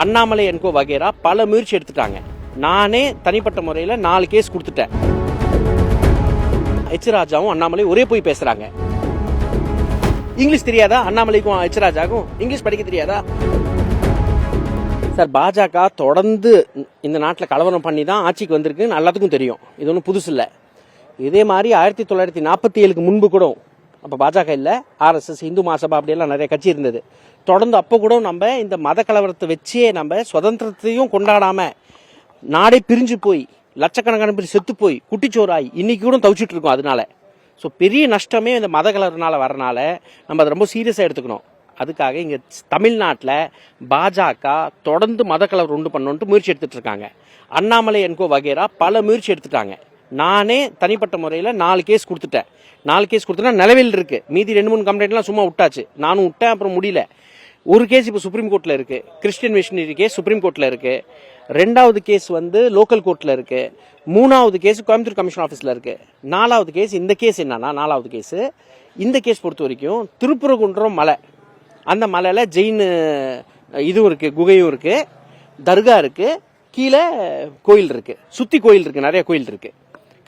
அண்ணாமலை என்கோ வகைரா பல முயற்சி எடுத்துட்டாங்க. நானே தனிப்பட்ட முறையில் 4 கேஸ் கொடுத்துட்டேன். எச் ராஜாவும் அண்ணாமலை ஒரே போய் பேசுறாங்க. இங்கிலீஷ் தெரியாதா அண்ணாமலைக்கும் எச் ராஜாக்கும்? இங்கிலீஷ் படிக்க தெரியாதா? சார், பாஜக தொடர்ந்து இந்த நாட்டில் கலவரம் பண்ணி தான் ஆட்சிக்கு வந்திருக்குன்னு எல்லாத்துக்கும் தெரியும். இது ஒன்றும் புதுசு இல்லை. இதே மாதிரி 1947க்கு முன்பு கூட, அப்போ பாஜக இல்லை, ஆர்எஸ்எஸ், இந்து மகாசபா அப்படியெல்லாம் நிறைய கட்சி இருந்தது. தொடர்ந்து அப்போ கூட நம்ம இந்த மத கலவரத்தை வச்சே நம்ம சுதந்திரத்தையும் கொண்டாடாம நாடே பிரிஞ்சு போய் லட்சக்கணக்கான பேர் செத்து போய் குட்டிச்சோராய் இன்னைக்கு கூட தவிச்சிட்டு இருக்கோம். அதனால ஸோ பெரிய நஷ்டமே இந்த மத கலவரனால வரனால நம்ம அதை ரொம்ப சீரியஸாக எடுத்துக்கணும். அதுக்காக இங்கே தமிழ்நாட்டில் பாஜக தொடர்ந்து மத கலவரம் உண்டு பண்ணணுன்ட்டு முயற்சி எடுத்துட்டு இருக்காங்க. அண்ணாமலை என்கோ வகைரா பல முயற்சி எடுத்துட்டாங்க. நானே தனிப்பட்ட முறையில் 4 கேஸ் கொடுத்துட்டேன். 4 கேஸ் கொடுத்தா நிலவில் இருக்கு. மீதி 2-3 கம்ப்ளைண்ட்லாம் சும்மா விட்டாச்சு. நானும் விட்டேன், அப்புறம் முடியல. ஒரு கேஸ் இப்போ சுப்ரீம் கோர்ட்டில் இருக்கு. கிறிஸ்டியன் மிஷனரி கேஸ் சுப்ரீம் கோர்ட்டில் இருக்கு. 2வது கேஸ் லோக்கல் கோர்ட்டில் இருக்கு. 3வது கேஸ் கோயம்புத்தூர் கமிஷன் ஆஃபீஸில் இருக்கு. 4வது கேஸ் இந்த கேஸ் என்னன்னா 4வது கேஸ் இந்த கேஸ் பொறுத்த வரைக்கும் திருப்பரங்குன்றம் மலை, அந்த மலையில் ஜெயின் இதுவும் இருக்கு, குகையும் இருக்கு, தர்கா இருக்கு, கீழே கோயில் இருக்கு, சுத்தி கோயில் இருக்கு, நிறைய கோயில் இருக்கு,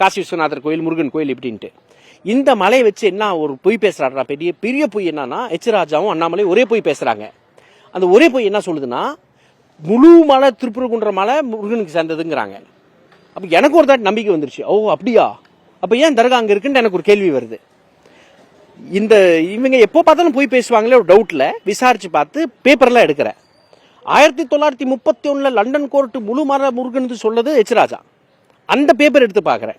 காசி விஸ்வநாதர் கோயில், முருகன் கோயில் இப்படின்ட்டு. இந்த மலையை வச்சு என்ன ஒரு பொய் பேசுறாருனா, பெரிய பெரிய பொய் என்னன்னா எச் ராஜாவும் அண்ணாமலை ஒரே பொய் பேசுறாங்க. அந்த ஒரே பொய் என்ன சொல்லுதுன்னா, முழு மலை திருப்பரங்குன்ற மலை முருகனுக்கு சேர்ந்ததுங்கிறாங்க. அப்ப எனக்கு ஒரு தாட்டி நம்பிக்கை வந்துருச்சு. ஓ அப்படியா, அப்ப ஏன் தர்கா அங்க இருக்குன்னு எனக்கு ஒரு கேள்வி வருது. இந்த இவங்க எப்போ பார்த்தாலும் போய் பேசுவாங்களே ஒரு டவுட்ல விசாரிச்சு பார்த்து பேப்பர்லாம் எடுக்கிறேன். 1931 லண்டன் கோர்ட் முழு மலை முருகன் சொல்றது எச் ராஜா. அந்த பேப்பர் எடுத்து பார்க்குறேன்,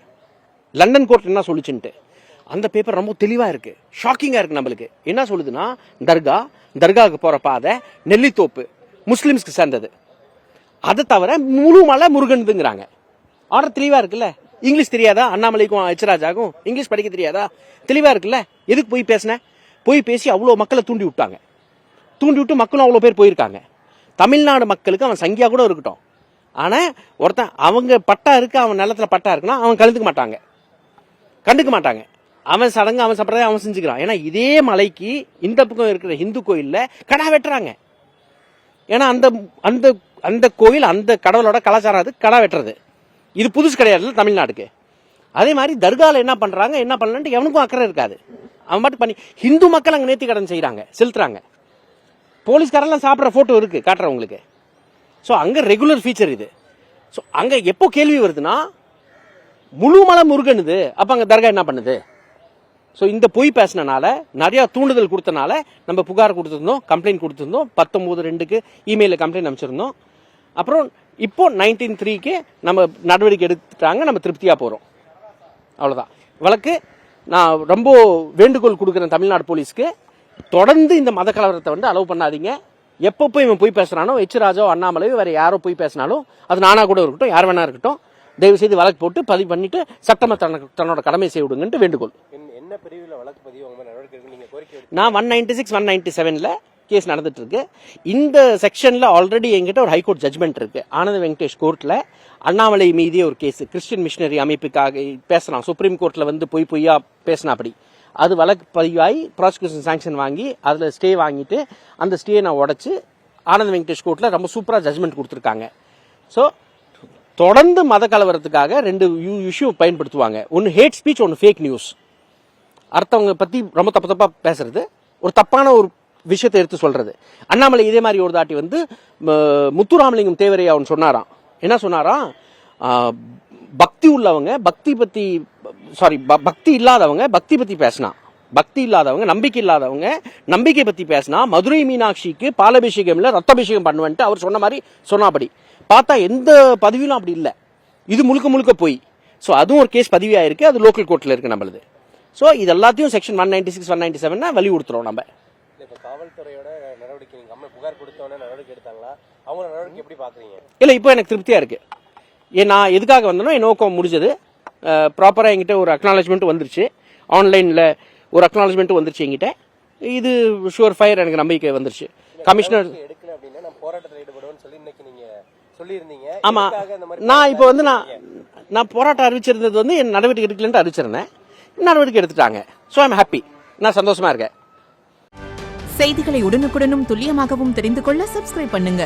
லண்டன் கோர்ட் என்ன சொல்லிச்சுன்ட்டு. அந்த பேப்பர் ரொம்ப தெளிவா இருக்கு, ஷாக்கிங்கா இருக்கு. நம்மளுக்கு என்ன சொல்லுதுன்னா, தர்காவுக்கு போற பாதை நெல்லித்தோப்பு முஸ்லிம்ஸ்க்கு சேர்ந்தது, அதை தவிர முழு மலை முருகனுங்கிறாங்க. ஆர்டர் தெளிவா இருக்குல்ல. இங்கிலீஷ் தெரியாதா அண்ணாமலைக்கும் எச் ராஜாக்கும்? இங்கிலீஷ் படிக்க தெரியாதா? தெளிவா இருக்குல்ல. எதுக்கு போய் பேசின? போய் பேசி அவ்வளோ மக்களை தூண்டி விட்டாங்க. தூண்டி விட்டு மக்களும் அவ்வளோ பேர் போயிருக்காங்க. தமிழ்நாடு மக்களுக்கு அவன் சங்கியா கூட இருக்கட்டும், ஆனா ஒருத்தன் அவங்க பட்டா இருக்கு, அவன் நிலத்துல பட்டா இருக்குன்னா அவன் கண்டுக்க மாட்டாங்க. அவன் சடங்கு, அவன் சம்பிரதாயம் அவன் செஞ்சுக்கிறான். ஏன்னா இதே மலைக்கு இந்த பக்கம் இருக்கிற இந்து கோயில்ல கடா வெட்டுறாங்க. ஏன்னா அந்த அந்த அந்த கோயில் அந்த கடவுளோட கலாச்சாரம், அது கடா வெட்டுறது. இது புதுசு கிடையாது தமிழ்நாடுக்கு. அதே மாதிரி தர்கால என்ன பண்றாங்க, என்ன பண்ணலன்ட்டு எவனுக்கும் அக்கறை இருக்காது. அவன் மட்டும் பண்ணி ஹிந்து மக்கள் அங்க நேர்த்தி கடன் செய்யறாங்க, செலுத்துறாங்க. போலீஸ்காரெல்லாம் சாப்பிட்ற போட்டோ இருக்கு, காட்டுறவங்களுக்கு. ஸோ அங்கே ரெகுலர் ஃபீச்சர் இது. ஸோ அங்கே எப்போ கேள்வி வருதுன்னா, முழு மலை முருகனுது, அப்போ அங்கே தர்கா என்ன பண்ணுது? ஸோ இந்த பொய் பேசினால நிறைய தூண்டுதல் கொடுத்தனால நம்ம புகார் கொடுத்துருந்தோம், கம்ப்ளைண்ட் கொடுத்துருந்தோம். 19/2 இமெயிலில் கம்ப்ளைண்ட் அனுப்பிச்சிருந்தோம். அப்புறம் இப்போ 19/3 நம்ம நடவடிக்கை எடுத்துட்டாங்க. நம்ம திருப்தியாக போகிறோம். அவ்வளோதான் வழக்கு. நான் ரொம்ப வேண்டுகோள் கொடுக்குறேன் தமிழ்நாடு போலீஸ்க்கு, தொடர்ந்து இந்த மத கலவரத்தை அலோவ் பண்ணாதீங்க. எப்பப்போ இவன் போய் பேசுறானோ, எச் ராஜா, அண்ணாமலையோ, வேற யாரோ போய் பேசினாலும், அது நானா கூட இருக்கட்டும், யார் வேணா இருக்கட்டும், தயவு செய்து வழக்கு போட்டு பதிவு பண்ணிட்டு சட்டமா தன்னோட கடமை செய்ய விடுங்கன்ட்டு வேண்டுகோள். என்ன பிரிவில் வழக்கு பதிவு நான் 196, 197ல கேஸ் நடந்துட்டு இருக்கு. இந்த செக்ஷன்ல ஆல்ரெடி என்கிட்ட ஒரு ஹைகோர்ட் ஜட்மெண்ட் இருக்கு, ஆனந்த வெங்கடேஷ் கோர்ட்ல. அண்ணாமலை மீதே ஒரு கேஸ், கிறிஸ்டியன் மிஷனரி அமைப்புக்காக பேசலாம், சுப்ரீம் கோர்ட்ல பொய்யா பேசினா அப்படி, அது வழக்கு பதிவாகி ப்ராசிக்யூஷன் சாங்ஷன் வாங்கி அதில் ஸ்டே வாங்கிட்டு அந்த ஸ்டே நான் உடைச்சு ஆனந்த வெங்கடேஷ் கோர்ட்டில் ரொம்ப சூப்பராக ஜட்மெண்ட் கொடுத்துருக்காங்க. ஸோ தொடர்ந்து மத கலவரத்துக்காக 2 இஷ்யூ பயன்படுத்துவாங்க. ஒன்று ஹேட் ஸ்பீச், ஒன்று ஃபேக் நியூஸ். அடுத்தவங்க பற்றி ரொம்ப தப்பாக பேசுறது, ஒரு தப்பான ஒரு விஷயத்தை எடுத்து சொல்றது. அண்ணாமலை இதே மாதிரி ஒரு தாட்டி முத்துராமலிங்கம் தேவரையா அவன் சொன்னாராம். என்ன சொன்னாராம், பக்தி உள்ளவங்க பக்தி இல்லாதவங்க பக்தி பத்தி பேசினா, பக்தி இல்லாதவங்க நம்பிக்கை இல்லாதவங்க நம்பிக்கை பத்தி பேசினா, மதுரை மீனாட்சிக்கு பாலாபிஷேகம் இல்ல ரத்தாபிஷேகம் பண்ணுவேன்ட்டு அவர் சொன்ன மாதிரி சொன்னாபடி பார்த்தா எந்த பதிவிலும் அப்படி இல்லை. இது முழுக்க போய். ஸோ அதுவும் ஒரு கேஸ் பதிவாயிருக்கு, அது லோக்கல் கோர்ட்ல இருக்கு நம்மளுது. ஸோ இது எல்லாத்தையும் செக்ஷன் 196, 197 வலியுறுத்துறோம் நம்ம. காவல்துறையோட நடவடிக்கை நீங்க புகார் கொடுத்தவன நடவடிக்கை எடுத்தாங்களா? அவங்க நடவடிக்கை எப்படி பாக்குறீங்க? இல்ல, இப்போ எனக்கு திருப்தியா இருக்கு. நான் எதுக்காக வந்தனோ என் நோக்கம் முடிஞ்சது. ப்ராப்பரா என்கிட்ட ஒரு அக்னாலஜ்மெண்ட் வந்துருச்சு, ஆன்லைன்ல ஒரு அக்னாலஜ்மெண்ட் வந்துருச்சு என்கிட்ட. இது ஷுவர் ஃபயர், எனக்கு நம்பிக்கை வந்துருச்சு. கமிஷனர் எடுக்கல அப்படின்னா நான் போராட்டத்தில் ஈடுபடுவேன்னு சொல்லி இன்னைக்கு நீங்க சொல்லியிருந்தீங்க. ஆமா, நான் இப்போ நான் போராட்டம் அறிவிச்சிருந்தது என் நடவடிக்கை எடுக்கலன்னு அறிவிச்சிருந்தேன். நடவடிக்கை எடுத்துட்டாங்க. ஸோ ஐம் ஹாப்பி, நான் சந்தோஷமா இருக்கேன். செய்திகளை உடனுக்குடனும் துல்லியமாகவும் தெரிந்து கொள்ள சப்ஸ்கிரைப் பண்ணுங்க.